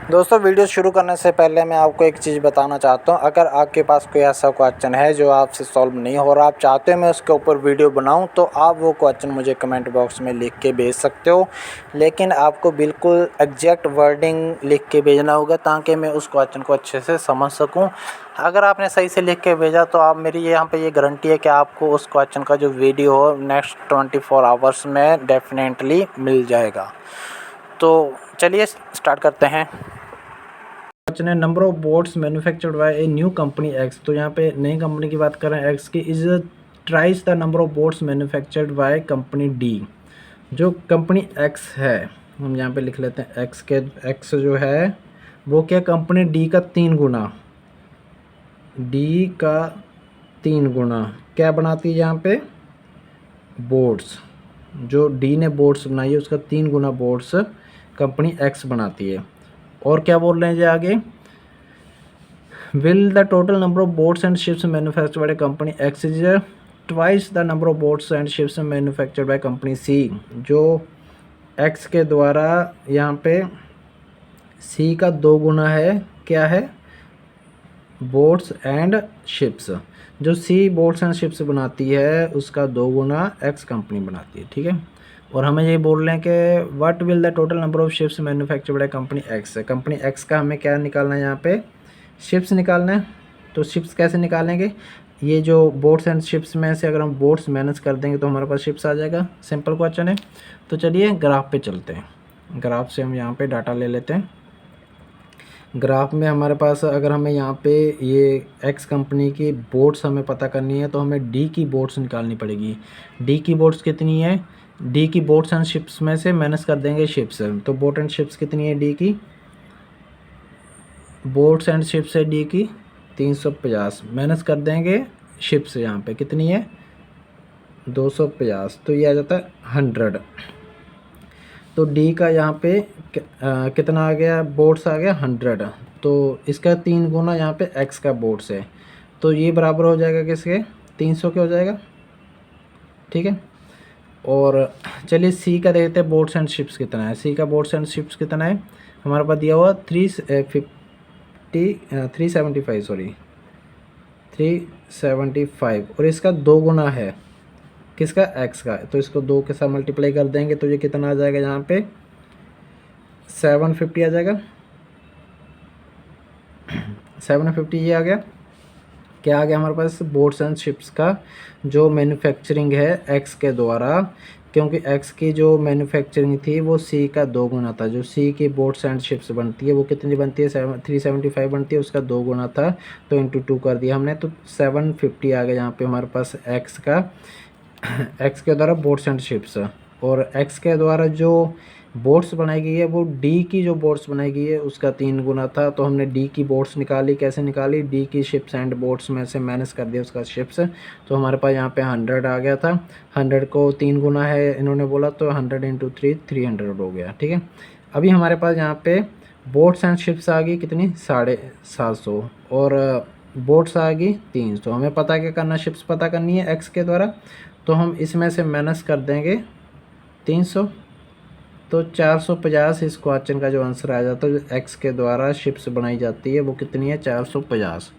दोस्तों वीडियो शुरू करने से पहले मैं आपको एक चीज़ बताना चाहता हूँ। अगर आपके पास कोई ऐसा क्वेश्चन है जो आपसे सॉल्व नहीं हो रहा, आप चाहते हो मैं उसके ऊपर वीडियो बनाऊँ, तो आप वो क्वेश्चन मुझे कमेंट बॉक्स में लिख के भेज सकते हो। लेकिन आपको बिल्कुल एग्जैक्ट वर्डिंग लिख के भेजना होगा ताकि मैं उस क्वेश्चन को अच्छे से समझ सकूँ। अगर आपने सही से लिख के भेजा तो आप मेरी यहाँ पे ये गारंटी है कि आपको उस क्वेश्चन का जो वीडियो हो नेक्स्ट 24 आवर्स में डेफिनेटली मिल जाएगा। तो चलिए स्टार्ट करते हैं। क्वेश्चन है number of boats manufactured by a new company x. तो यहाँ पे नई कंपनी की बात कर रहे हैं एक्स की। Is ट्राइस the number of boats manufactured by company D. जो कंपनी एक्स है हम यहाँ पे लिख लेते हैं एक्स जो है वो क्या, कंपनी डी का 3 गुना, डी का 3 गुना क्या बनाती है यहाँ पे, बोट्स। जो डी ने बोट्स बनाई है उसका 3 गुना बोट्स कंपनी एक्स बनाती है। और क्या बोल रहे हैं जी आगे, will the total number of boats and ships manufactured by company X is twice the number of boats and ships manufactured by company C. जो एक्स के द्वारा यहाँ पे सी का 2 गुना है, क्या है, बोट्स एंड शिप्स। जो सी बोट्स एंड शिप्स बनाती है उसका 2 गुना एक्स कंपनी बनाती है, ठीक है। और हमें ये बोल रहे हैं कि what will the total number of ships manufactured by company x. Company x का हमें क्या निकालना है, यहाँ पे शिप्स निकालना है। तो शिप्स कैसे निकालेंगे, ये जो बोट्स एंड शिप्स में से अगर हम बोट्स माइनस कर देंगे तो हमारे पास शिप्स आ जाएगा। सिंपल क्वेश्चन है। तो चलिए ग्राफ पे चलते हैं। ग्राफ से हम यहाँ पे डाटा ले लेते हैं। ग्राफ में हमारे पास अगर हमें यहाँ पे ये एक्स कंपनी की बोट्स हमें पता करनी है तो हमें डी की बोट्स निकालनी पड़ेगी। डी की बोट्स कितनी है, डी की बोट्स एंड शिप्स में से माइनस कर देंगे शिप्स। तो बोट एंड शिप्स कितनी है, डी की बोट्स एंड शिप्स है डी की 350, माइनस कर देंगे शिप्स, यहाँ पे कितनी है 250, तो ये आ जाता है 100। तो डी का यहाँ पे कितना आ गया, बोट्स आ गया 100। तो इसका 3 गुना यहाँ पे एक्स का बोट्स है, तो ये बराबर हो जाएगा किसके, 300 के हो जाएगा, ठीक है। और चलिए सी का देखते हैं बोट्स एंड शिप्स कितना है। सी का बोट्स एंड शिप्स कितना है, हमारे पास दिया हुआ 375 और इसका 2 गुना है किसका, एक्स का। तो इसको 2 के साथ मल्टीप्लाई कर देंगे तो ये कितना आ जाएगा, यहाँ पे 750 आ जाएगा। 750 ये आ गया। क्या आ गया हमारे पास, बोट्स एंड शिप्स का जो मैन्युफैक्चरिंग है एक्स के द्वारा, क्योंकि एक्स की जो मैन्युफैक्चरिंग थी वो सी का 2 गुना था। जो सी की बोट्स एंड शिप्स बनती है वो कितनी बनती है, 375 बनती है, उसका 2 गुना था तो इंटू 2 कर दिया हमने, तो 750 आ गया यहाँ पे हमारे पास एक्स का, एक्स के द्वारा बोट्स एंड शिप्स। और एक्स के द्वारा जो बोट्स बनाई गई है वो डी की जो बोट्स बनाई गई है उसका 3 गुना था। तो हमने डी की बोट्स निकाली, कैसे निकाली, डी की शिप्स एंड बोट्स में से माइनस कर दिया उसका शिप्स। तो हमारे पास यहाँ पे 100 आ गया था। 100 को 3 गुना है इन्होंने बोला, तो 100 इंटू 3 300 हो गया, ठीक है। अभी हमारे पास यहाँ पे बोट्स एंड शिप्स आ गई कितनी, 750, और बोट्स आ गई 300। हमें पता क्या करना, शिप्स पता करनी है एक्स के द्वारा, तो हम इसमें से माइनस कर देंगे 300, तो 450 इस क्वेश्चन का जो आंसर आ जाता है। जो एक्स के द्वारा शिप्स बनाई जाती है वो कितनी है, 450।